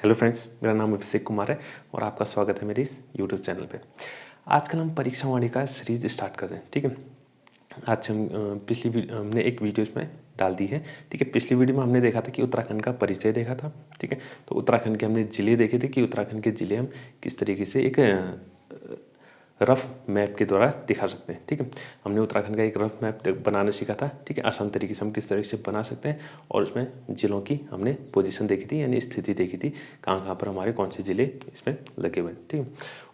Hello friends, मेरा नाम अभिषेक कुमार है और आपका स्वागत है मेरे इस यूट्यूब चैनल पे। आजकल हम परीक्षा वाणी का सीरीज स्टार्ट कर रहे हैं, ठीक है। आज हम हमने एक वीडियो इसमें डाल दी है, ठीक है। पिछली वीडियो में हमने देखा था कि उत्तराखंड का परिचय देखा था, ठीक है। तो उत्तराखंड के हमने ज़िले देखे थे कि उत्तराखंड के ज़िले हम किस तरीके से एक रफ मैप के द्वारा दिखा सकते हैं, ठीक है। हमने उत्तराखंड का एक रफ मैप बनाना सीखा था, ठीक है। आसान तरीके से हम किस तरीके से बना सकते हैं और उसमें ज़िलों की हमने पोजीशन देखी थी, यानी स्थिति देखी थी, कहाँ कहाँ पर हमारे कौन से ज़िले इसमें लगे हुए हैं, ठीक है।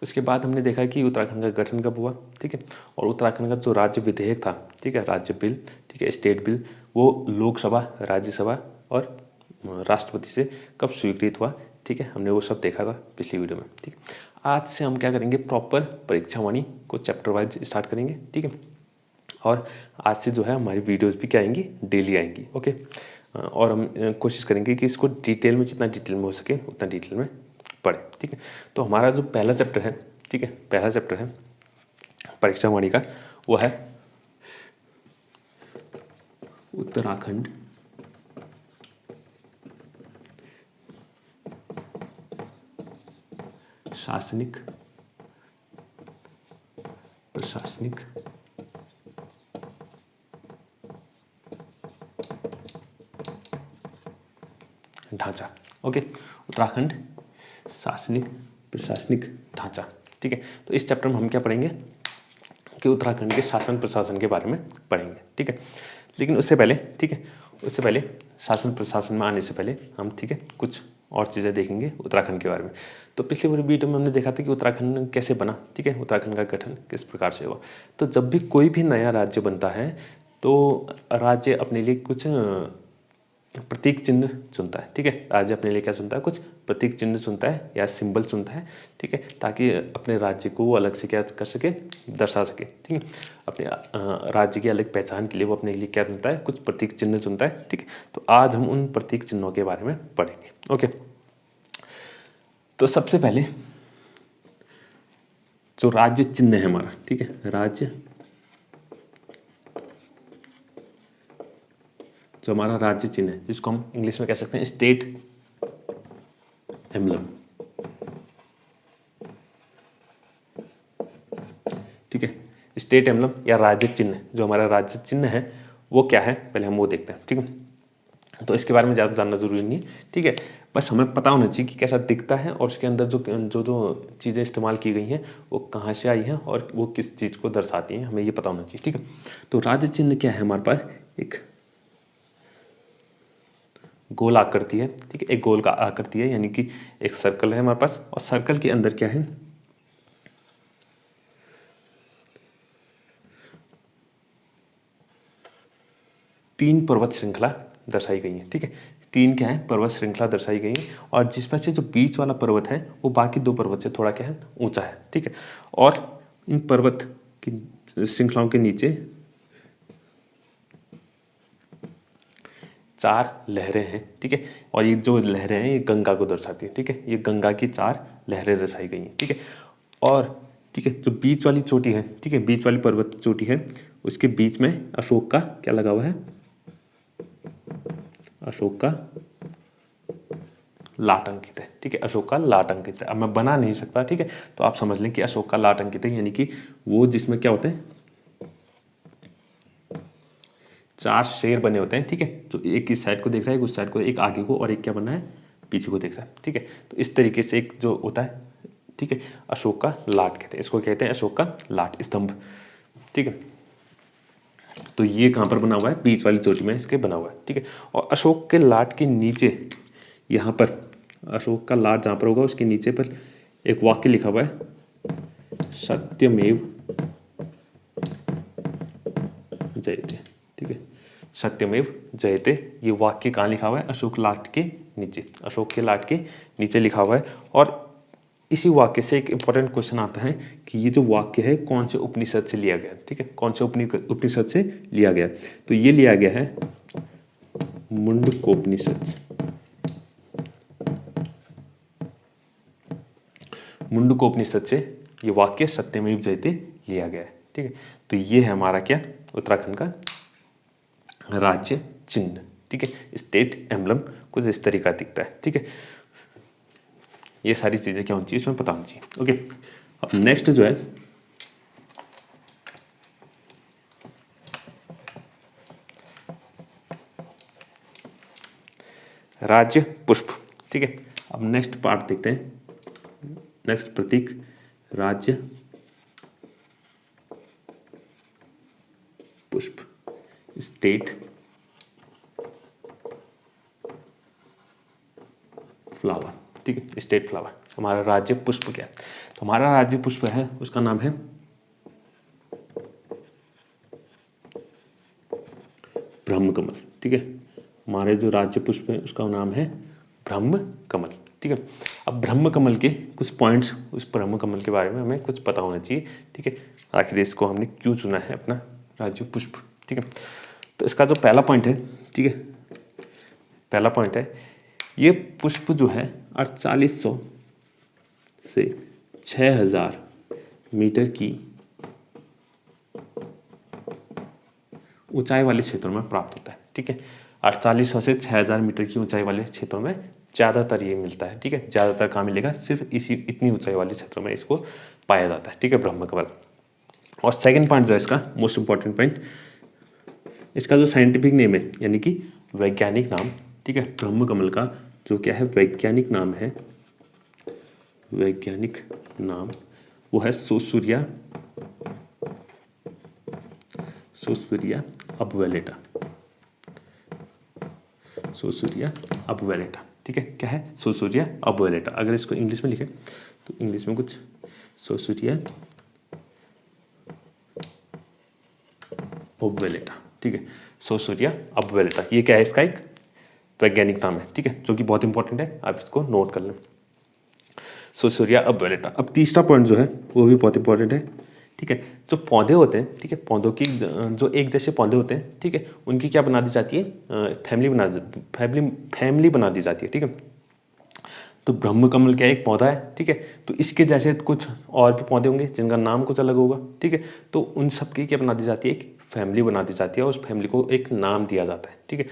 उसके बाद हमने देखा कि उत्तराखंड का गठन कब हुआ, ठीक है। और उत्तराखंड का जो राज्य विधेयक था, ठीक है, राज्य बिल, ठीक है, स्टेट बिल, वो लोकसभा, राज्यसभा और राष्ट्रपति से कब स्वीकृत हुआ, ठीक है। हमने वो सब देखा था पिछली वीडियो में, ठीक है। आज से हम क्या करेंगे, प्रॉपर परीक्षा वाणी को चैप्टर वाइज स्टार्ट करेंगे, ठीक है। और आज से जो है हमारी वीडियोस भी क्या आएंगी, डेली आएंगी, ओके। और हम कोशिश करेंगे कि इसको डिटेल में, जितना डिटेल में हो सके उतना डिटेल में पढ़ें, ठीक है। तो हमारा जो पहला चैप्टर है, ठीक है, पहला चैप्टर है परीक्षा वाणी का, वो है उत्तराखंड शासनिक प्रशासनिक ढांचा, ओके। उत्तराखंड शासनिक प्रशासनिक ढांचा, ठीक है। तो इस चैप्टर में हम क्या पढ़ेंगे कि उत्तराखंड के शासन प्रशासन के बारे में पढ़ेंगे, ठीक है। लेकिन उससे पहले, ठीक है, उससे पहले शासन प्रशासन में आने से पहले हम, ठीक है, कुछ और चीज़ें देखेंगे उत्तराखंड के बारे में। तो पिछले वाली वीडियो में हमने देखा था कि उत्तराखंड कैसे बना, ठीक है, उत्तराखंड का गठन किस प्रकार से हुआ। तो जब भी कोई भी नया राज्य बनता है तो राज्य अपने लिए कुछ प्रतीक चिन्ह चुनता है, ठीक है। राज्य अपने लिए क्या चुनता है, कुछ प्रतीक चिन्ह चुनता है या सिंबल चुनता है, ठीक है, ताकि अपने राज्य को वो अलग से क्या कर सके, दर्शा सके, ठीक है। अपने राज्य की अलग पहचान के लिए वो अपने लिए क्या चुनता है, कुछ प्रतीक चिन्ह चुनता है, ठीक है। तो आज हम उन प्रतीक चिन्हों के बारे में पढ़ेंगे, ओके। तो सबसे पहले जो राज्य चिन्ह है हमारा, ठीक है, राज्य, जो हमारा राज्य चिन्ह है, जिसको हम इंग्लिश में कह सकते हैं स्टेट एम्बलम, ठीक है। स्टेट एम्बलम या राज्य चिन्ह, जो हमारा राज्य चिन्ह है वो क्या है, पहले हम वो देखते हैं, ठीक है। तो इसके बारे में ज़्यादा जानना जरूरी नहीं है, ठीक है। बस हमें पता होना चाहिए कि कैसा दिखता है और उसके अंदर जो जो जो चीज़ें इस्तेमाल की गई हैं वो कहाँ से आई हैं और वो किस चीज़ को दर्शाती हैं, हमें ये पता होना चाहिए, ठीक है। तो राज्य चिन्ह क्या है हमारे पास, एक गोल आकृति है, ठीक है, एक गोल का आकृति है, यानी कि एक सर्कल है हमारे पास, और सर्कल के अंदर क्या है, 3 पर्वत श्रृंखला दर्शाई गई है, ठीक है। 3 क्या है, पर्वत श्रृंखला दर्शाई गई है, और जिसमें से जो बीच वाला पर्वत है वो बाकी 2 पर्वत से थोड़ा क्या है, ऊंचा है, ठीक है। और इन पर्वत की श्रृंखलाओं के नीचे 4 लहरें हैं, ठीक है। और ये जो लहरें हैं ये गंगा को दर्शाती है, ठीक है। ये गंगा की 4 लहरें दर्शाई गई हैं, ठीक है। और ठीक है, जो बीच वाली चोटी है, ठीक है, बीच वाली पर्वत चोटी है, उसके बीच में अशोक का क्या लगा हुआ है, अशोक का लाट अंकित है, ठीक है, अशोक का लाट अंकित है। अब मैं बना नहीं सकता, ठीक है, तो आप समझ लें कि अशोक का लाट अंकित है, यानी कि वो जिसमें क्या होते हैं, 4 शेर बने होते हैं, ठीक है। तो एक इस साइड को देख रहा है, उस साइड को, एक आगे को, और एक क्या बना है, पीछे को देख रहा है, ठीक है। तो इस तरीके से एक जो होता है, ठीक है, अशोक का लाट कहते हैं, इसको कहते हैं अशोक का लाट स्तंभ, ठीक है। तो ये कहाँ पर बना हुआ है, बीच वाली चोटी में इसके बना हुआ है, ठीक है। और अशोक के लाट के नीचे, यहाँ पर अशोक का लाट जहाँ पर होगा उसके नीचे पर एक वाक्य लिखा हुआ है, सत्यमेव जयते, ठीक है, सत्यमेव जयते। ये वाक्य कहाँ लिखा हुआ है, अशोक लाट के नीचे, अशोक के लाट के नीचे लिखा हुआ है। और इसी वाक्य से एक इंपॉर्टेंट क्वेश्चन आता है कि ये जो वाक्य है कौन से उपनिषद से लिया गया, ठीक है, कौन से उपनिषद से लिया गया। तो ये लिया गया है मुंडकोपनिषद, मुंडकोपनिषद से ये वाक्य सत्यमेव जयते लिया गया है, ठीक है। तो ये है हमारा क्या, उत्तराखंड का राज्य चिन्ह, ठीक है। स्टेट एम्बलम कुछ इस तरीका दिखता है, ठीक है। ये सारी चीज़ें क्या होनी चाहिए, इसमें पता होनी चाहिए। ओके, अब नेक्स्ट जो है राज्य पुष्प। ठीक है, अब नेक्स्ट पार्ट देखते हैं। नेक्स्ट प्रतीक राज्य पुष्प, स्टेट फ्लावर। ठीक है, स्टेट फ्लावर हमारा राज्य पुष्प क्या है, तो हमारा राज्य पुष्प है, उसका नाम है ब्रह्म कमल। ठीक है, हमारे जो राज्य पुष्प है उसका नाम है ब्रह्म कमल। ठीक है, अब ब्रह्म कमल के कुछ पॉइंट्स, उस ब्रह्म कमल के बारे में हमें कुछ पता होना चाहिए। ठीक है, आखिर इसको हमने क्यों चुना है अपना राज्य पुष्प। ठीक है, तो इसका जो पहला पॉइंट है, ठीक है, पहला पॉइंट है ये पुष्प जो है 4800 से 6000 मीटर की ऊंचाई वाले क्षेत्रों में प्राप्त होता है। ठीक है, 4800 से 6000 मीटर की ऊंचाई वाले क्षेत्रों में ज़्यादातर ये मिलता है। ठीक है, ज़्यादातर कहाँ मिलेगा, सिर्फ इतनी ऊंचाई वाले क्षेत्रों में इसको पाया जाता है। ठीक है, ब्रह्म कमल। और सेकंड पॉइंट जो है इसका मोस्ट इंपॉर्टेंट पॉइंट, इसका जो साइंटिफिक नेम है यानी कि वैज्ञानिक नाम, ठीक है, ब्रह्म कमल का जो क्या है वैज्ञानिक नाम है, वैज्ञानिक नाम वो है सोसूरिया अबवेलेटा, सोसूरिया अबवेलेटा। ठीक है, क्या है सोसूरिया अबवेलेटा। अगर इसको इंग्लिश में लिखें तो इंग्लिश में कुछ सोसूरिया अबवेलेटा। ठीक है, सोसूरिया अबवेलेटा, ये क्या है, इसका एक वैज्ञानिक नाम है। ठीक है, जो कि बहुत इंपॉर्टेंट है, आप इसको नोट कर लें, सोसूरिया अबवेलेटा। अब तीसरा पॉइंट जो है वो भी बहुत इंपॉर्टेंट है। ठीक है, जो पौधे होते हैं, ठीक है, पौधों की जो एक जैसे पौधे होते हैं, ठीक है, उनकी क्या बना दी जाती है, फैमिली बना दी जाती है। ठीक है, तो ब्रह्म कमल क्या एक पौधा है। ठीक है, तो इसके जैसे कुछ और भी पौधे होंगे जिनका नाम कुछ अलग होगा। ठीक है, तो उन सब की क्या बना दी जाती है, एक फैमिली बना दी जाती है, उस फैमिली को एक नाम दिया जाता है। ठीक है,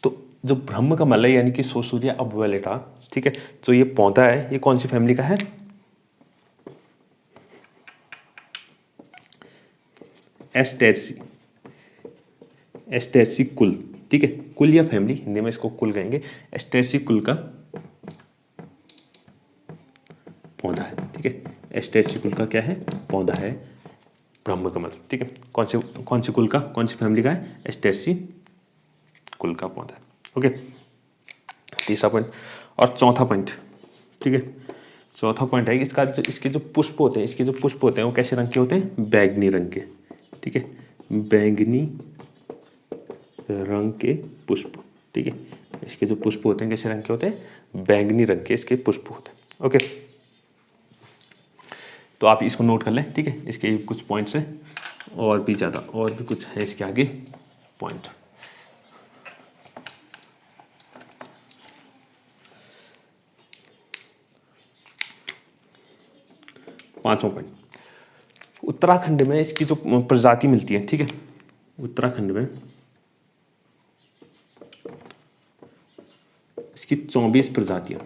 तो जो ब्रह्म कमल है यानी कि सोसूरिया अबवेलेटा, ठीक है, जो ये पौधा है ये कौन सी फैमिली का है, एस्टेरेसी कुल। ठीक है, कुल या फैमिली, हिंदी में इसको कुल कहेंगे, एस्टेरेसी कुल का पौधा है। ठीक है, एस्टेरेसी कुल का क्या है, पौधा है ब्रह्म कमल। ठीक है, कौन से कुल का, कौन सी फैमिली का है, एस्टेरेसी कुल का पौधा है। ओके, तीसरा पॉइंट। और चौथा पॉइंट, ठीक है, चौथा पॉइंट है इसके जो पुष्प होते हैं, इसके जो पुष्प होते हैं वो कैसे रंग के होते हैं, बैंगनी रंग के। ठीक है, बैंगनी रंग के पुष्प। ठीक है, इसके जो पुष्प होते हैं कैसे रंग के होते हैं, बैंगनी रंग के इसके पुष्प होते हैं। ओके, तो आप इसको नोट कर लें। ठीक है, इसके कुछ पॉइंट्स हैं, और भी ज़्यादा और भी कुछ है इसके आगे पॉइंट। पांचवा पॉइंट, उत्तराखंड में इसकी जो प्रजाति मिलती है। ठीक है, उत्तराखंड में इसकी 24 प्रजातियां,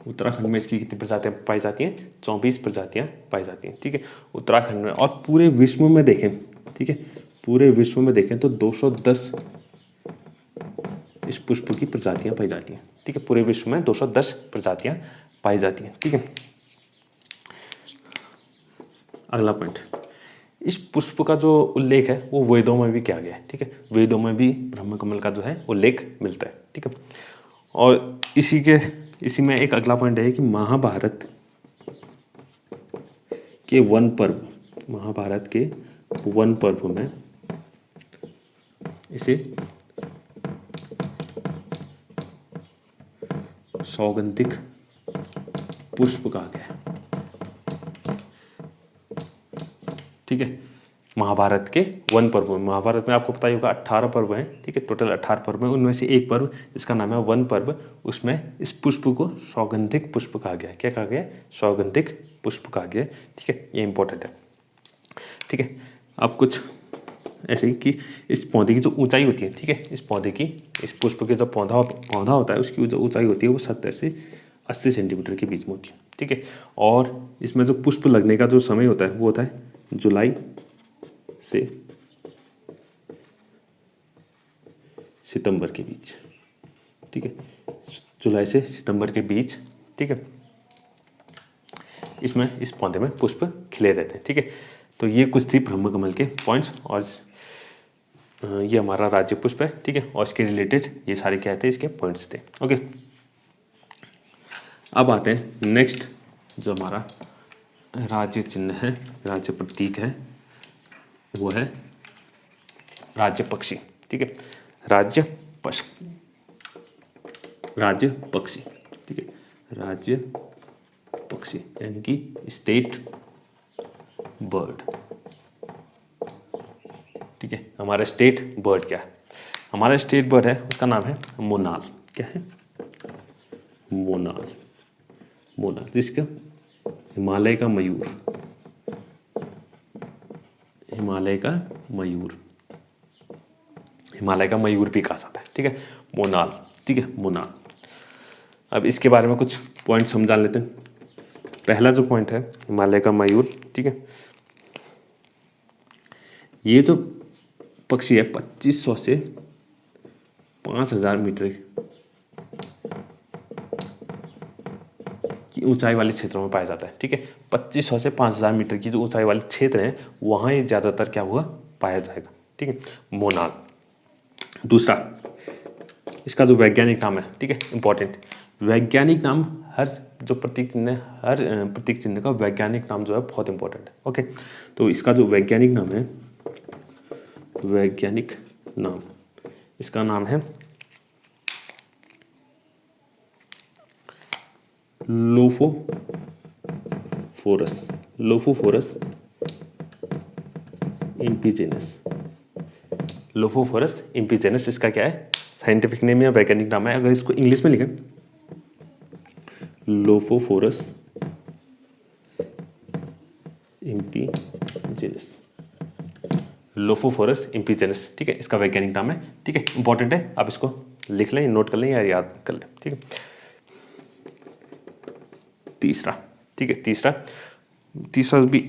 उत्तराखंड में इसकी कितनी प्रजातियां पाई जाती हैं, 24 प्रजातियां पाई जाती हैं। ठीक है, उत्तराखंड में। और पूरे विश्व में देखें, ठीक है, पूरे विश्व में देखें तो 210 इस पुष्प की प्रजातियां पाई जाती हैं। ठीक है, पूरे विश्व में 210 प्रजातियां पाई जाती हैं। ठीक है, अगला पॉइंट, इस पुष्प का जो उल्लेख है वो वेदों में भी किया गया है। ठीक है, वेदों में भी ब्रह्म कमल का जो है उल्लेख मिलता है। ठीक है, और इसी में एक अगला पॉइंट है कि महाभारत के वन पर्व, महाभारत के वन पर्व में इसे सौगंधिक पुष्प कहा गया है। ठीक है, महाभारत के वन पर्व में, महाभारत में आपको पता ही होगा 18 पर्व हैं। ठीक है, टोटल 18 पर्व हैं, उनमें से एक पर्व जिसका नाम है वन पर्व, उसमें इस पुष्प को सौगंधिक पुष्प कहा गया है। क्या कहा गया है, सौगंधिक पुष्प कहा गया है। ठीक है, ये इंपॉर्टेंट है। ठीक है, अब कुछ ऐसे ही कि इस पौधे की जो ऊंचाई होती है, ठीक है, इस पौधे की, इस पुष्प के जो पौधा होता है उसकी जो ऊंचाई होती है वो 70 से 80 सेंटीमीटर के बीच में होती है, ठीक है। और इसमें जो पुष्प लगने का जो समय होता है वो होता है जुलाई से सितंबर के बीच, ठीक है, जुलाई से सितंबर के बीच, ठीक है, इसमें इस पौधे में पुष्प खिले रहते हैं, ठीक है। तो ये कुछ थी ब्रह्म कमल के पॉइंट्स, और ये हमारा राज्य पुष्प है, ठीक है, और इसके रिलेटेड ये सारे क्या थे, इसके पॉइंट्स थे। ओके, अब आते हैं नेक्स्ट, जो हमारा राज्य चिन्ह है, राज्य प्रतीक है, वो है राज्य पक्षी, ठीक है, राज्य पक्षी, ठीक है, राज्य पक्षी यानी कि स्टेट बर्ड, ठीक है। हमारा स्टेट बर्ड क्या है? हमारा स्टेट बर्ड है, उसका नाम है मोनाल। क्या है? मोनाल। जिसका हिमालय का मयूर, हिमालय का मयूर भी कहा जाता है, ठीक है, मोनाल, ठीक है, मोनाल। अब इसके बारे में कुछ पॉइंट समझा लेते हैं। पहला जो पॉइंट है हिमालय का मयूर, ठीक है, ये जो पक्षी है 2500 से 5000 मीटर की ऊंचाई वाले क्षेत्रों में पाया जाता है, ठीक है। 2500 से 5000 मीटर की जो ऊंचाई वाले क्षेत्र हैं वहाँ ये ज़्यादातर क्या हुआ पाया जाएगा, ठीक है, मोनाल। दूसरा, इसका जो वैज्ञानिक नाम है, ठीक है, इंपॉर्टेंट वैज्ञानिक नाम, हर प्रतीक चिन्ह का वैज्ञानिक नाम जो है बहुत इंपॉर्टेंट है। ओके, तो इसका जो वैज्ञानिक नाम है, इसका नाम है लोफोफोरस इम्पीजेनस। इसका क्या है? साइंटिफिक नेम या वैज्ञानिक नाम है। अगर इसको इंग्लिश में लिखें, लोफोफोरस इम्पीजेनस, ठीक है, इसका वैज्ञानिक नाम है, ठीक है, इंपॉर्टेंट है। आप इसको लिख लें, नोट कर लें या याद कर लें, ठीक है। तीसरा, ठीक है, तीसरा भी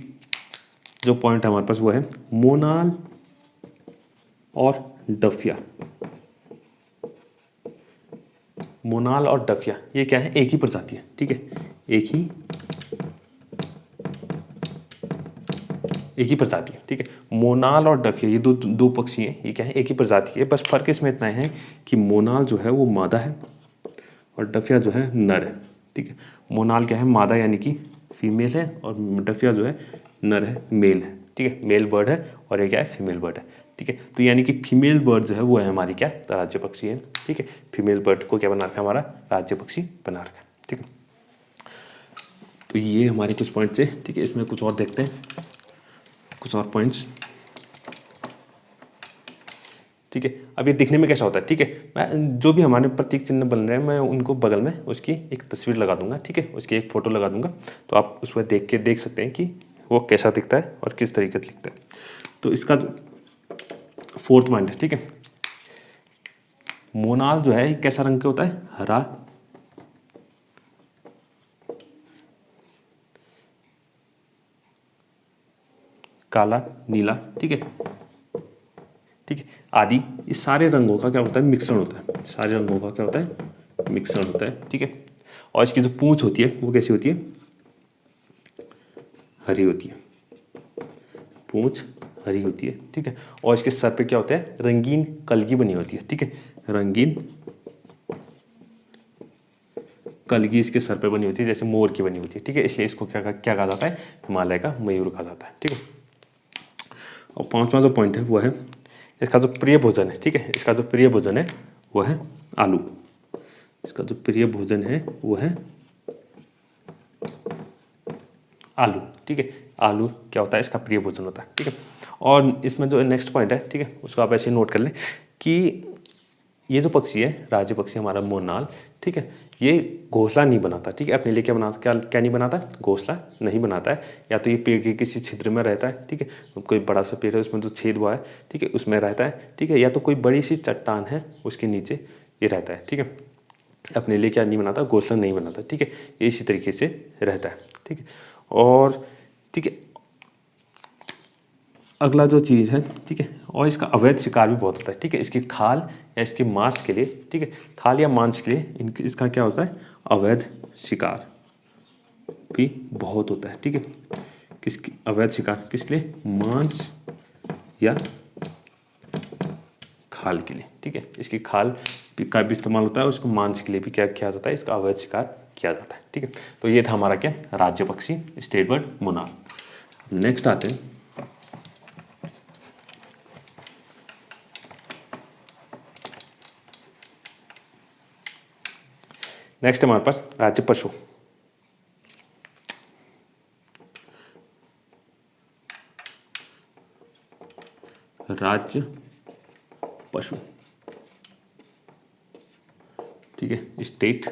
जो पॉइंट है हमारे पास वो है मोनाल और डफिया। मोनाल और डफिया ये क्या है? एक ही प्रजाति है, ठीक है, एक ही प्रजाति है, ठीक है। मोनाल और डफिया ये दो पक्षी हैं, ये क्या है? एक ही प्रजाति है। बस फर्क इसमें इतना है कि मोनाल जो है वो मादा है और डफिया जो है नर है, ठीक है। मोनाल क्या है? मादा यानी कि फीमेल है, और डफिया जो है नर है, मेल है, ठीक है, मेल बर्ड है, और ये क्या है? फीमेल बर्ड है, ठीक है। तो यानी कि फीमेल बर्ड जो है वो है हमारी क्या? राज्य पक्षी है, ठीक है। फीमेल बर्ड को क्या बना रखा है? हमारा राज्य पक्षी बना रखा है, ठीक है। तो ये हमारे कुछ पॉइंट्स है, ठीक है। इसमें कुछ और देखते हैं, कुछ और पॉइंट्स, ठीक है। अब ये दिखने में कैसा होता है, ठीक है। मैं जो भी हमारे प्रतीक चिन्ह बन रहे हैं, मैं उनको बगल में उसकी एक तस्वीर लगा दूंगा, ठीक है, उसकी एक फ़ोटो लगा दूंगा, तो आप उस पर देख सकते हैं कि वो कैसा दिखता है और किस तरीके से दिखता है। तो इसका फोर्थ पॉइंट है, ठीक है, मोनाल जो है कैसा रंग का होता है? हरा, काला, नीला, ठीक है, ठीक है, आदि। इस सारे रंगों का क्या होता है? मिश्रण होता है। सारे रंगों का क्या होता है? मिश्रण होता है, ठीक है। और इसकी जो पूंछ होती है वो कैसी होती है? हरी होती है, पूंछ हरी होती है, ठीक है। और इसके सर पे क्या होता है? रंगीन कलगी बनी होती है, ठीक है, रंगीन कलगी इसके सर पे बनी होती है, जैसे मोर की बनी होती है, ठीक है। इसलिए इसको क्या कहा जाता है? हिमालय का मयूर कहा जाता है, ठीक है। और पांचवा जो पॉइंट है वो है इसका जो प्रिय भोजन है, ठीक है। इसका जो प्रिय भोजन है वो है आलू। इसका जो प्रिय भोजन है वो है आलू, ठीक है। आलू क्या होता है? इसका प्रिय भोजन होता है, ठीक है। और इसमें जो नेक्स्ट पॉइंट है, ठीक है, उसको आप ऐसे नोट कर लें कि ये जो पक्षी है राज्य पक्षी हमारा मोरनाल, ठीक है, ये घोंसला नहीं बनाता, ठीक है, अपने लिए क्या बनाता, क्या नहीं बनाता, घोंसला नहीं बनाता है। या तो ये पेड़ के किसी छिद्र में रहता है, ठीक है, कोई बड़ा सा पेड़ है उसमें जो छेद हुआ है, ठीक है, उसमें रहता है, ठीक है, या तो कोई बड़ी सी चट्टान है उसके नीचे ये रहता है, ठीक है, अपने लिए क्या नहीं बनाता, घोंसला नहीं बनाता, ठीक है, ये इसी तरीके से रहता है, ठीक है। और ठीक है, अगला जो चीज़ है, ठीक है, और इसका अवैध शिकार भी बहुत होता है, ठीक है, इसकी खाल या इसके मांस के लिए, ठीक है, खाल या मांस के लिए इसका क्या होता है, अवैध शिकार भी बहुत होता है, ठीक है। किसकी अवैध शिकार, किसके लिए, मांस या खाल के लिए, ठीक है, इसकी खाल का भी इस्तेमाल होता है, उसको मांस के लिए भी क्या किया जाता है, इसका अवैध शिकार किया जाता है, ठीक है। तो ये था हमारा क्या, राज्य पक्षी, स्टेट बर्ड मोनाल। नेक्स्ट आते हैं नेक्स्ट हमारे पास राज्य पशु। राज्य पशु, ठीक है, state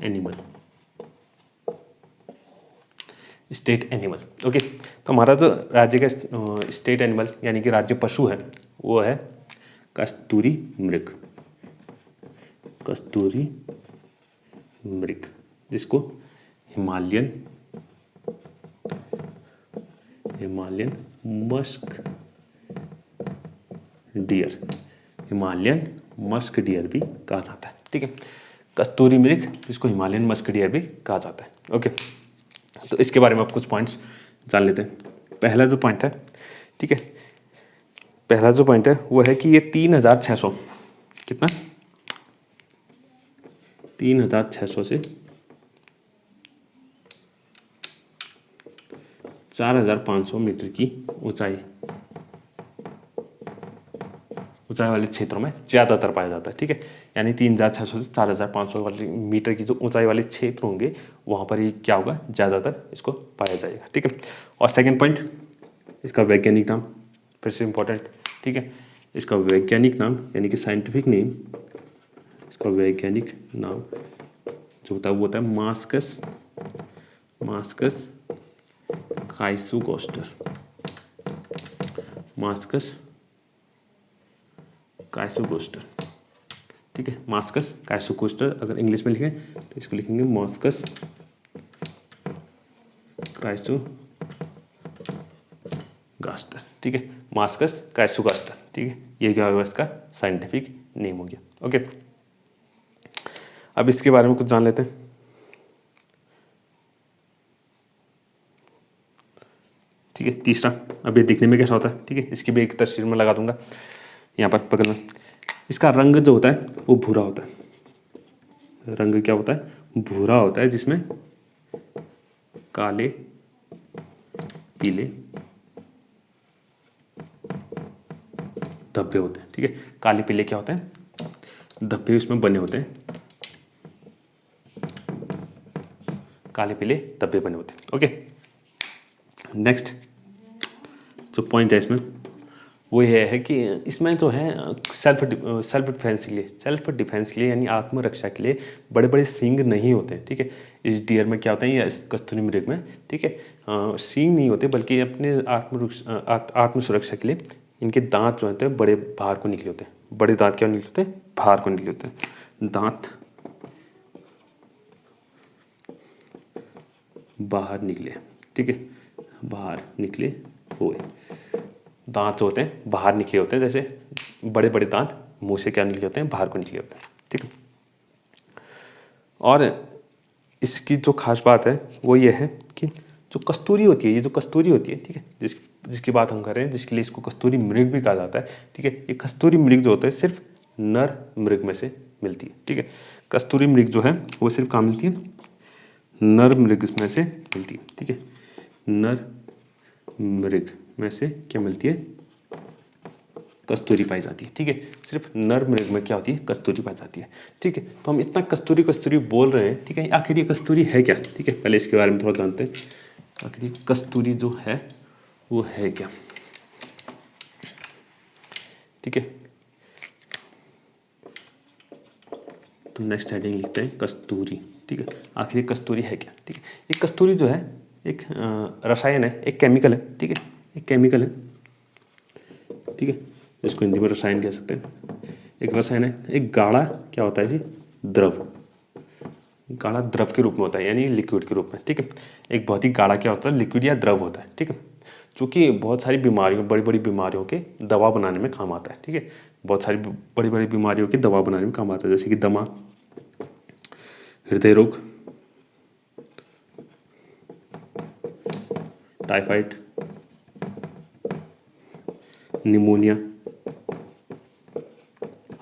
animal, state animal, okay. तो हमारा जो राज्य का स्टेट एनिमल यानी कि राज्य पशु है वो है कस्तूरी मृग, कस्तूरी मृग, जिसको Himalayan musk deer, Himalayan musk deer भी कहा जाता है, ठीक है, कस्तूरी मृग जिसको हिमालयन मस्क डियर भी कहा जाता है, ओके। तो इसके बारे में आप कुछ पॉइंट्स जान लेते हैं। पहला जो पॉइंट है, ठीक है, पहला जो पॉइंट है वो है कि ये 3600, कितना, 3600 से 4500 मीटर की ऊंचाई वाले क्षेत्रों में ज़्यादातर पाया जाता है, ठीक है, यानी 3600 से 4500 वाली मीटर की जो ऊंचाई वाले क्षेत्र होंगे वहाँ पर ही क्या होगा, ज़्यादातर इसको पाया जाएगा, ठीक है। और सेकंड पॉइंट, इसका वैज्ञानिक नाम फिर से इम्पोर्टेंट, ठीक है, इसका वैज्ञानिक नाम यानी कि साइंटिफिक नेम, इसका वैज्ञानिक नाम जो होता है वो होता है मास्कस काइसुगोस्टर, मास्कस काइसुगोस्टर, ठीक है, मास्कस काइसुगोस्टर। अगर इंग्लिश में लिखें तो इसको लिखेंगे मास्कस काइसुगोस्टर, ठीक है, मास्कस काइसुगोस्टर, ठीक है, ये क्या होगा, इसका साइंटिफिक नेम हो गया, ओके। अब इसके बारे में कुछ जान लेते हैं, ठीक है। तीसरा, अब ये दिखने में कैसा होता है, ठीक है, इसकी भी एक तस्वीर में लगा दूंगा यहाँ पर बगल में। इसका रंग जो होता है वो भूरा होता है, रंग क्या होता है, भूरा होता है, जिसमें काले पीले धब्बे होते हैं, ठीक है, काले पीले क्या होते हैं, धब्बे उसमें बने होते हैं, काले पीले धब्बे बने होते हैं, ओके। नेक्स्ट जो पॉइंट है इसमें वो ये है कि इसमें जो है सेल्फ डिफेंस के लिए यानी आत्मरक्षा के लिए बड़े बड़े सींग नहीं होते, ठीक है। इस डियर में क्या होता है या इस कस्तूरी मृग में, ठीक है, सींग नहीं होते, बल्कि अपने आत्मसुरक्षा के लिए इनके दांत जो होते हैं बड़े बाहर को निकले होते हैं, बड़े दांत क्या निकले होते हैं, बाहर को निकले होते हैं, दांत बाहर निकले, ठीक है, बाहर निकले हुए, दांत जो होते हैं बाहर निकले होते हैं, जैसे बड़े बड़े दांत मुंह से क्या निकले होते हैं, बाहर को निकले होते हैं, ठीक है। और इसकी जो खास बात है वो ये है कि जो कस्तूरी होती है, ये जो कस्तूरी होती है, ठीक है, जिसकी बात हम कर रहे हैं, जिसके लिए इसको कस्तूरी मृग भी कहा जाता है, ठीक है, ये कस्तूरी मृग जो होता है सिर्फ नर मृग में से मिलती है, ठीक है, कस्तूरी मृग जो है वो सिर्फ कहाँ मिलती है, नर मृग में से मिलती है, ठीक है, नर मृग में से क्या मिलती है, कस्तूरी पाई जाती है, ठीक है, सिर्फ नर मृग में क्या होती है, कस्तूरी पाई जाती है, ठीक है। तो हम इतना कस्तूरी बोल रहे हैं, ठीक है, आखिर ये कस्तूरी है क्या, ठीक है, पहले इसके बारे में थोड़ा जानते हैं, आखिर कस्तूरी जो है वो है क्या। ठीक है। तो नेक्स्ट हेडिंग लिखते हैं कस्तूरी, ठीक है। आखिर ये कस्तूरी है क्या, ठीक है। ये कस्तूरी जो है एक रसायन है, एक केमिकल है, ठीक है। एक केमिकल है, ठीक है, इसको हिंदी में रसायन कह सकते हैं। एक रसायन है, एक गाढ़ा क्या होता है जी, द्रव, गाढ़ा द्रव के रूप में होता है, यानी लिक्विड के रूप में, ठीक है। एक बहुत ही गाढ़ा क्या होता है, लिक्विड या द्रव होता है, ठीक है, चूँकि बहुत सारी बीमारियों, बड़ी बड़ी बीमारियों के दवा बनाने में काम आता है, ठीक है। बहुत सारी बड़ी बड़ी बीमारियों की दवा बनाने में काम आता है, जैसे कि दमा, हृदय रोग, टाइफाइड, निमोनिया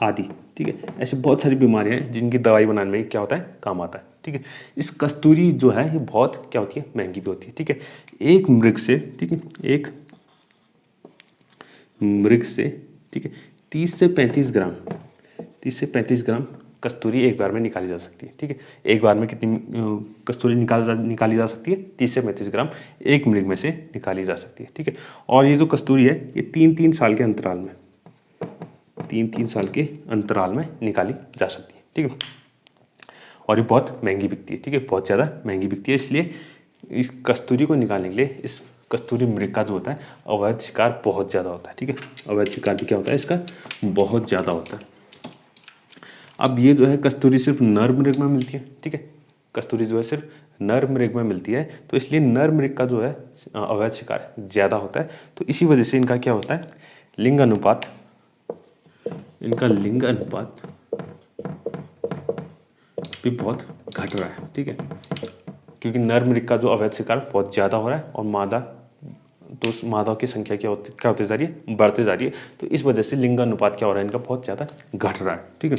आदि, ठीक है। ऐसी बहुत सारी बीमारियां हैं जिनकी दवाई बनाने में क्या होता है, काम आता है, ठीक है। इस कस्तूरी जो है ये बहुत क्या होती है, महंगी भी होती है, ठीक है। एक मृग से, ठीक है, एक मृग से, ठीक है, 30 से 35 ग्राम, 30 से 35 ग्राम कस्तूरी एक बार में निकाली जा सकती है, ठीक है। एक बार में कितनी कस्तूरी निकाली जा सकती है, 30 से 35 ग्राम एक मृग में से निकाली जा सकती है, ठीक है। और ये जो कस्तूरी है ये 3-3 साल के अंतराल में, 3-3 साल के अंतराल में निकाली जा सकती है, ठीक है। और ये बहुत महंगी बिकती है, ठीक है, बहुत ज़्यादा महंगी बिकती है। इसलिए इस कस्तूरी को निकालने के लिए इस कस्तूरी मृग का जो होता है अवैध शिकार बहुत ज़्यादा होता है, ठीक है। अवैध शिकार भी क्या होता है इसका, बहुत ज़्यादा होता है। अब ये जो है कस्तूरी सिर्फ नर मृग में मिलती है, ठीक है। कस्तूरी जो है सिर्फ नर मृग में मिलती है, तो इसलिए नर मृग का जो है अवैध शिकार ज़्यादा होता है। तो इसी वजह से इनका क्या होता है, लिंग अनुपात, इनका लिंग अनुपात भी बहुत घट रहा है, ठीक है। क्योंकि नर मृग का जो अवैध शिकार बहुत ज़्यादा हो रहा है और मादा, तो उस मादाओं की संख्या क्या होती जा रही है, बढ़ते जा रही है। तो इस वजह से लिंग अनुपात क्या हो रहा है, इनका बहुत ज़्यादा घट रहा है, ठीक है।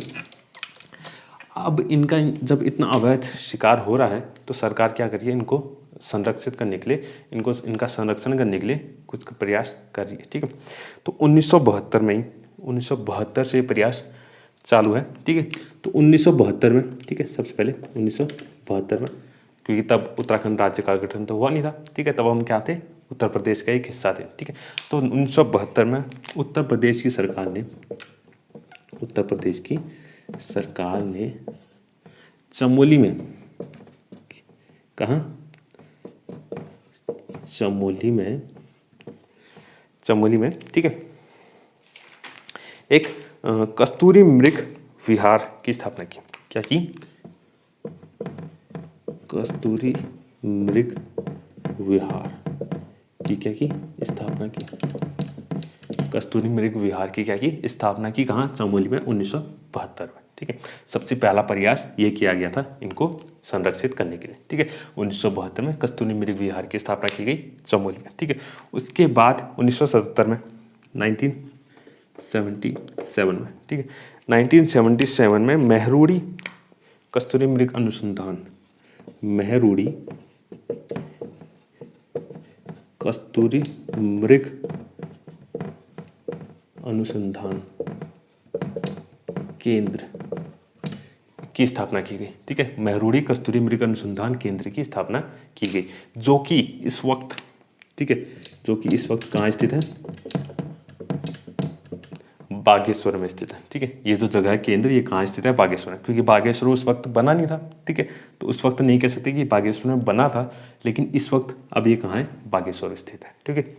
अब इनका जब इतना अवैध शिकार हो रहा है तो सरकार क्या कर रही है, इनको संरक्षित करने के लिए, इनका संरक्षण करने के लिए कुछ प्रयास कर रही है, ठीक है। तो 1972 में ही, 1972 से प्रयास चालू है, ठीक है। तो 1972 में, ठीक है, सबसे पहले 1972 में, क्योंकि तब उत्तराखंड राज्य का गठन तो हुआ नहीं था, ठीक है, तब हम क्या थे, उत्तर प्रदेश का एक हिस्सा थे, ठीक है। तो 1972 में उत्तर प्रदेश की सरकार ने चमोली में, कहाँ, चमोली में, ठीक है, एक कस्तूरी मृग विहार की स्थापना की। क्या की, कस्तूरी मृग विहार की क्या की स्थापना की, कस्तूरी मृग विहार की क्या की स्थापना की, कहाँ, चमोली में 1972 में, ठीक है। सबसे पहला प्रयास ये किया गया था इनको संरक्षित करने के लिए, ठीक है। 1972 में कस्तूरी मृग विहार की स्थापना की गई चमोली में, ठीक है। उसके बाद 1977 में, 1977 में, ठीक है, 1977 में मेहरुड़ी कस्तूरी मृग अनुसंधान, मेहरुड़ी कस्तूरी मृग अनुसंधान केंद्र की स्थापना की गई, ठीक है। मेहरुड़ी कस्तूरी मृग अनुसंधान केंद्र की स्थापना की गई, जो कि इस वक्त, ठीक है, जो कि इस वक्त कहाँ स्थित है, बागेश्वर में स्थित है, ठीक है। ये जो जगह है केंद्र, ये कहाँ स्थित है, बागेश्वर में, क्योंकि बागेश्वर उस वक्त बना नहीं था, ठीक है। तो उस वक्त नहीं कह सकते कि बागेश्वर में बना था, लेकिन इस वक्त अब ये कहाँ है, बागेश्वर स्थित है, ठीक है।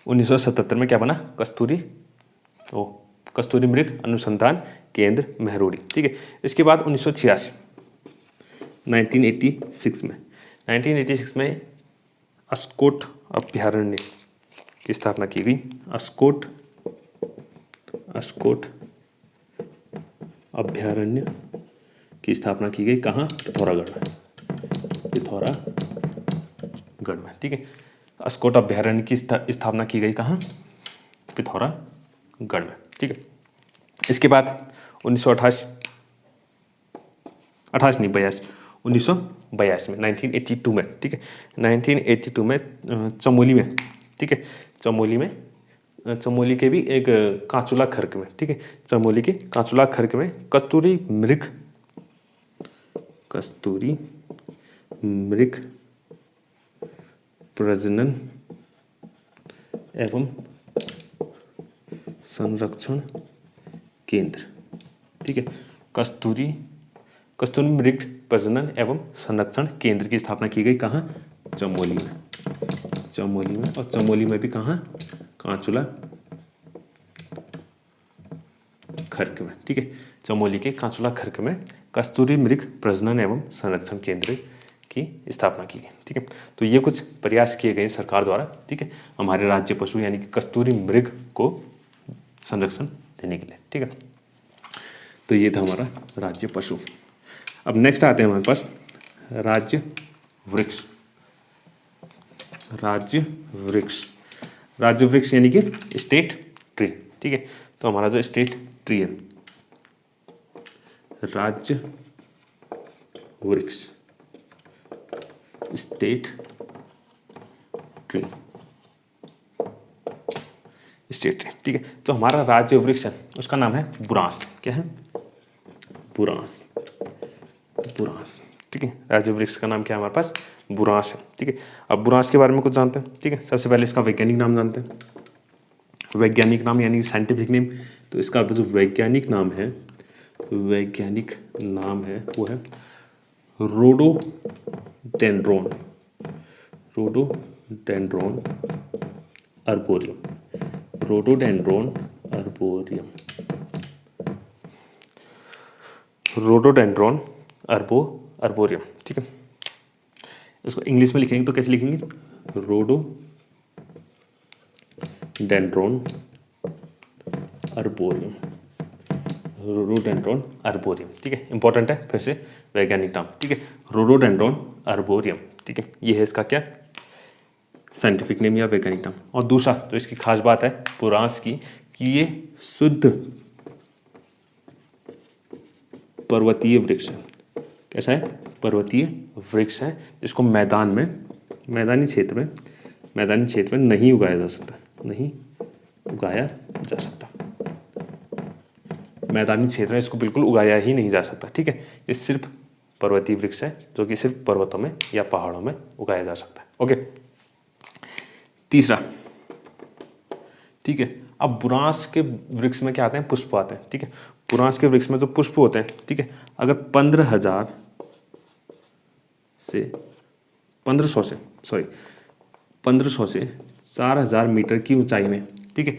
1977 में क्या बना, कस्तूरी मृग अनुसंधान केंद्र मेहरुड़ी, ठीक है। इसके बाद 1986 1986 में अस्कोट अभ्यारण्य की स्थापना की गई। अस्कोट अभ्यारण्य की स्थापना की गई, कहाँ, पिथौरागढ़ में, ठीक है। अस्कोट अभ्यारण्य की स्थापना की गई, कहाँ, पिथौरागढ़ में, ठीक है। इसके बाद 1982 में 1982 में, ठीक है, 1982 में चमोली में, ठीक है, चमोली के भी एक कांचुला खर्क में, ठीक है, चमोली के कांचुला खर्क में कस्तूरी मृग प्रजनन एवं संरक्षण केंद्र, ठीक है। कस्तूरी मृग प्रजनन एवं संरक्षण केंद्र की स्थापना की गई कहाँ? चमोली में। और चमोली में भी कहाँ? कांचुला खर्क में, ठीक है। चमोली के कांचुला खर्क में कस्तूरी मृग प्रजनन एवं संरक्षण केंद्र की स्थापना की गई, ठीक है। तो ये कुछ प्रयास किए गए सरकार द्वारा, ठीक है, हमारे राज्य पशु यानी कि कस्तूरी मृग को संरक्षण देने के लिए, ठीक है। तो ये था हमारा राज्य पशु। अब नेक्स्ट आते हैं हमारे पास राज्य वृक्ष। राज्य वृक्ष यानी कि स्टेट ट्री, ठीक है। तो हमारा जो स्टेट ट्री है, राज्य वृक्ष, स्टेट ट्री, ठीक है। तो हमारा राज्य वृक्ष है, उसका नाम है बुरांश। क्या है? बुरांश, ठीक है। राज्य वृक्ष का नाम क्या है हमारे पास? बुरांश है, ठीक है। अब बुरांश के बारे में कुछ जानते हैं, ठीक है। सबसे पहले इसका वैज्ञानिक नाम जानते हैं। वैज्ञानिक नाम यानी साइंटिफिक नेम, तो इसका जो वैज्ञानिक नाम है वो है रोडोडेंड्रोन अर्बोरियम। रोडोडेंड्रोन अर्बोरियम, ठीक है। इसको इंग्लिश में लिखेंगे तो कैसे लिखेंगे? रोडोडेंड्रोन अर्बोरियम, ठीक है। इंपॉर्टेंट है, फिर से वैज्ञानिक नाम, ठीक है। रोडोडेंड्रोन अर्बोरियम, ठीक है। ये है इसका क्या? साइंटिफिक नेम या वैज्ञानिक नाम। और दूसरा तो इसकी खास बात है बुरांश की कि ये शुद्ध पर्वतीय वृक्ष है। कैसा है? पर्वतीय वृक्ष है, जिसको मैदानी क्षेत्र में नहीं उगाया जा सकता। मैदानी क्षेत्र में इसको बिल्कुल उगाया ही नहीं जा सकता, ठीक है। ये सिर्फ पर्वतीय वृक्ष है जो कि सिर्फ पर्वतों में या पहाड़ों में उगाया जा सकता है। ओके, तीसरा, ठीक है। अब बुरांश के वृक्ष में क्या आते हैं? पुष्प आते हैं, ठीक है। बुरांश के वृक्ष में जो पुष्प होते हैं, ठीक है, अगर 1500 से 4000 मीटर की ऊंचाई में, ठीक है,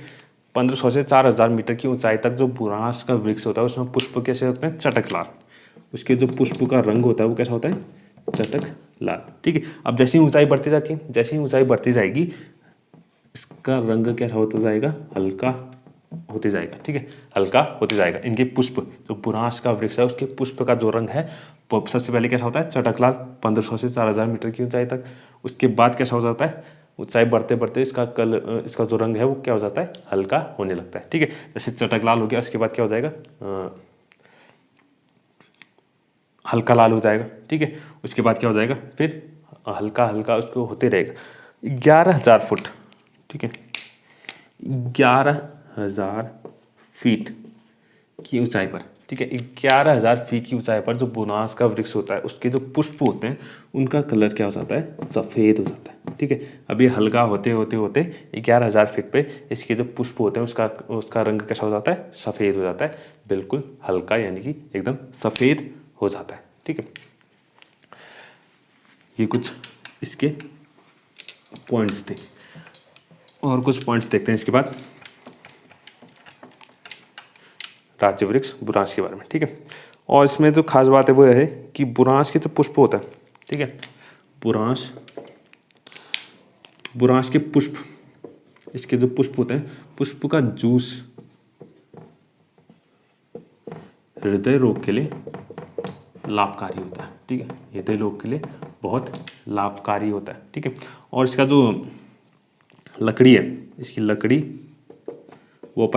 1500 से 4000 मीटर की ऊंचाई तक जो बुरांश का वृक्ष होता है उसमें पुष्प कैसे होते हैं? चटक लाल। उसके जो पुष्प का रंग होता है वो कैसा होता है? चटक लाल, ठीक है। अब जैसी ऊंचाई बढ़ती जाती है, जैसी ऊंचाई बढ़ती जाएगी इसका रंग क्या होता जाएगा? हल्का होते जाएगा, ठीक है, हल्का होते जाएगा। इनके पुष्प, जो बुरांश का वृक्ष है उसके पुष्प का जो रंग है वो सबसे पहले कैसा होता है? चटक लाल, 1500 से 4000 मीटर की ऊंचाई तक। उसके बाद कैसा हो जाता है? ऊंचाई बढ़ते बढ़ते इसका जो रंग है वो क्या हो जाता है? हल्का होने लगता है, ठीक है। जैसे चटक लाल हो गया, उसके बाद क्या हो जाएगा? हल्का लाल हो जाएगा, ठीक है। उसके बाद क्या हो जाएगा? फिर हल्का हल्का उसको होते रहेगा। 11,000 फुट, ठीक है, 11,000 फीट की ऊंचाई पर, ठीक है, 11,000 फीट की ऊंचाई पर जो बुरांश का वृक्ष होता है उसके जो पुष्प होते हैं उनका कलर क्या हो जाता है? सफ़ेद हो जाता है, ठीक है। अब ये हल्का होते होते होते 11,000 फीट पे इसके जो पुष्प होते हैं उसका रंग कैसा हो जाता है? सफ़ेद हो जाता है, बिल्कुल हल्का, यानी कि एकदम सफ़ेद हो जाता है, ठीक है। ये कुछ इसके पॉइंट्स थे, और कुछ पॉइंट्स देखते हैं इसके बाद राज्य वृक्ष बुरांश के बारे में, ठीक है। और इसमें जो खास बात है वो है कि बुरांश के जो पुष्प होता है, ठीक है, बुरांश के पुष्प, इसके जो पुष्प होते हैं, पुष्प का जूस हृदय रोग के लिए लाभकारी होता है, ठीक है, हृदय रोग के लिए बहुत लाभकारी होता है, ठीक है। और इसका जो लकड़ी है, इसकी लकड़ी वो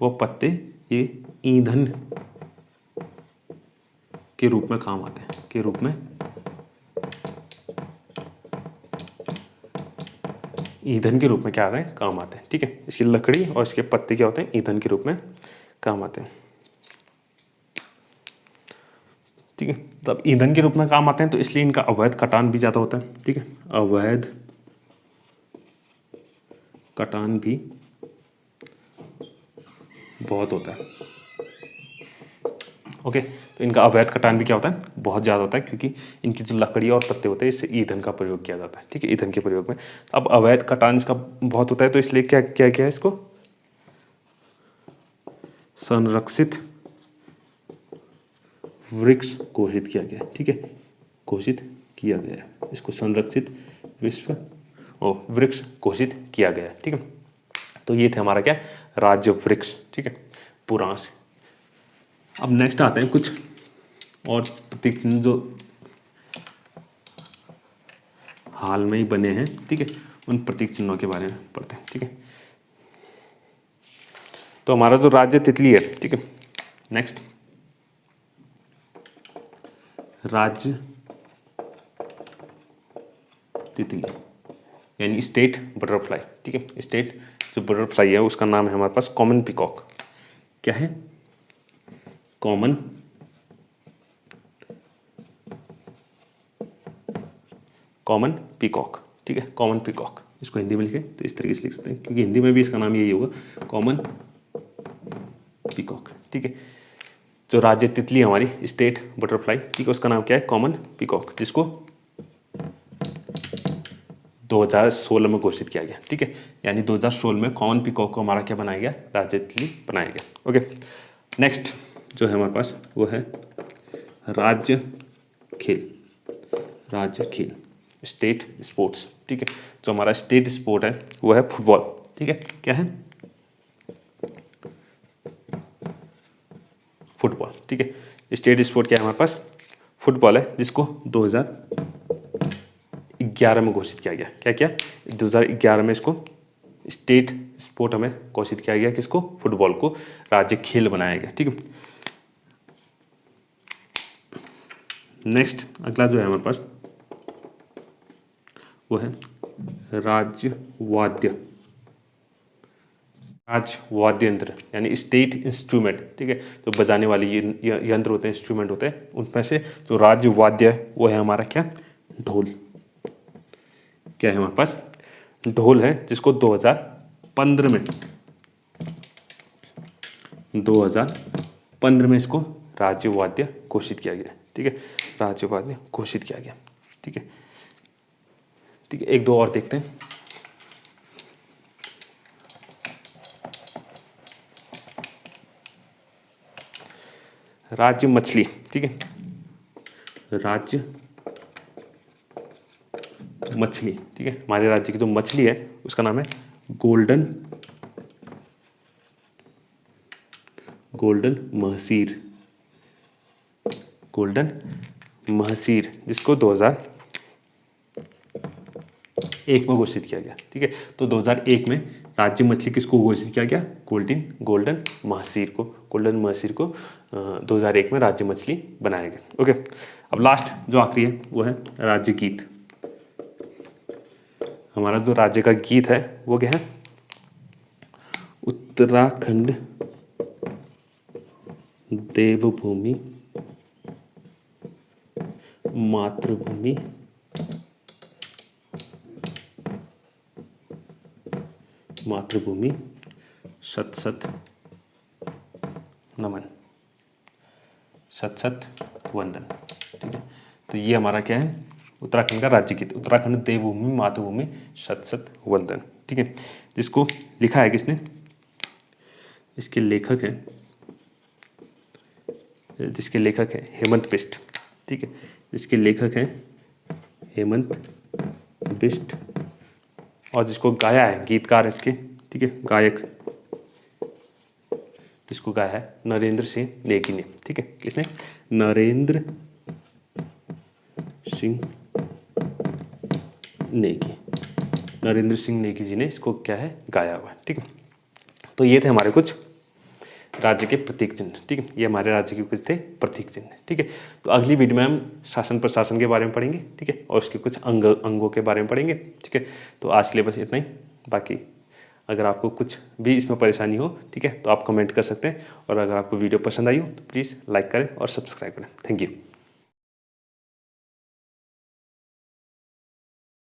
पत्ते ये ईंधन के रूप में काम आते हैं, ईंधन के रूप में क्या आ रहे हैं? काम आते हैं, ठीक है। इसकी लकड़ी और इसके पत्ते क्या होते हैं? ईंधन के रूप में काम आते हैं, ठीक है। तब ईंधन के रूप में काम आते हैं तो इसलिए इनका अवैध कटान भी ज़्यादा होता है, ठीक है। अवैध कटान भी बहुत होता है। ओके, तो इनका अवैध कटान भी क्या होता है, बहुत ज़्यादा होता है, क्योंकि इनकी जो लकड़ी और पत्ते होते हैं इससे ईंधन का प्रयोग किया जाता है। ठीक है, ईंधन के प्रयोग में अब अवैध कटान इसका बहुत होता है, तो इसलिए क्या क्या किया है, इसको संरक्षित वृक्ष घोषित किया गया। ठीक है, घोषित किया गया है, इसको संरक्षित वृक्ष घोषित किया गया। ठीक है, तो ये थे हमारा क्या, राज्य वृक्ष। ठीक है, पुराण से। अब नेक्स्ट आते हैं कुछ और प्रतीक चिन्ह जो हाल में ही बने हैं। ठीक है, उन प्रतीक चिन्हों के बारे में पढ़ते हैं। ठीक है, तो हमारा जो राज्य तितली है, ठीक है, नेक्स्ट राज्य तितली यानी स्टेट बटरफ्लाई। ठीक है, स्टेट जो बटरफ्लाई है उसका नाम है हमारे पास कॉमन पीकॉक। क्या है, कॉमन पीकॉक। ठीक है, कॉमन पीकॉक, इसको हिंदी में लिखें तो इस तरीके से लिख सकते हैं, क्योंकि हिंदी में भी इसका नाम यही होगा, कॉमन पीकॉक। ठीक है, जो राज्य तितली हमारी स्टेट बटरफ्लाई, ठीक है, उसका नाम क्या है, कॉमन पीकॉक, जिसको 2016 में घोषित किया गया। ठीक है, यानी 2016 में कॉमन पीकॉक को हमारा क्या बनाया गया, राज्य तितली बनाया गया। ओके, नेक्स्ट जो है हमारे पास वो है राज्य खेल। राज्य खेल, स्टेट स्पोर्ट्स। ठीक है, जो हमारा स्टेट स्पोर्ट है वो है फुटबॉल। ठीक है, क्या है, फुटबॉल। ठीक है, स्टेट स्पोर्ट क्या है हमारे पास, फुटबॉल है, जिसको 2011 में घोषित किया गया। क्या क्या, 2011 में इसको स्टेट स्पोर्ट हमें घोषित किया गया, किसको, फुटबॉल को राज्य खेल बनाया गया। ठीक है, नेक्स्ट अगला जो है हमारे पास वो है राज्य वाद्य। राज्य वाद्य यंत्र यानी स्टेट इंस्ट्रूमेंट। ठीक है, जो बजाने वाले यंत्र होते हैं, इंस्ट्रूमेंट होते हैं, उनमें से जो राज्य वाद्य है वो है हमारा क्या, ढोल। क्या है हमारे पास, ढोल है, जिसको 2015 में इसको राज्य वाद्य घोषित किया गया। ठीक है, राज्य वाद्य घोषित किया गया। ठीक है, ठीक है, एक दो और देखते हैं। राज्य मछली। ठीक है, राज्य मछली। ठीक है, हमारे राज्य की जो मछली है उसका नाम है गोल्डन महसीर। गोल्डन महसीर, जिसको 2001 में घोषित किया गया। ठीक है, तो 2001 में राज्य मछली किसको घोषित किया गया, गोल्डन महसीर को। गोल्डन महसीर को 2001 में राज्य मछली बनाया गया। ओके, अब लास्ट जो आखिरी है वो है राज्य गीत। हमारा जो राज्य का गीत है वो क्या है, उत्तराखंड देवभूमि मातृभूमि शत शत नमन, शत शत वंदन। ठीक है, तो ये हमारा क्या है, उत्तराखंड का राज्य गीत, उत्तराखंड देवभूमि मातृभूमि शत शत वंदन। ठीक है, जिसको लिखा है किसने, जिसके लेखक है हेमंत बिष्ट। ठीक है, जिसके लेखक हैं हेमंत बिष्ट, और जिसको गाया है गीतकार इसके, ठीक है, गायक जिसको गाया है नरेंद्र सिंह नेगी ने। ठीक है, किसने, नरेंद्र सिंह नेगी जी ने इसको क्या है, गाया हुआ है। ठीक है, तो ये थे हमारे कुछ राज्य के प्रतीक चिन्ह। ठीक है, ये हमारे राज्य के कुछ थे प्रतीक चिन्ह। ठीक है, तो अगली वीडियो में हम शासन प्रशासन के बारे में पढ़ेंगे। ठीक है, और उसके कुछ अंगों के बारे में पढ़ेंगे। ठीक है, तो आज के लिए बस इतना ही। बाकी अगर आपको कुछ भी इसमें परेशानी हो, ठीक है, तो आप कमेंट कर सकते हैं, और अगर आपको वीडियो पसंद आई हो तो प्लीज़ लाइक करें और सब्सक्राइब करें। Thank you.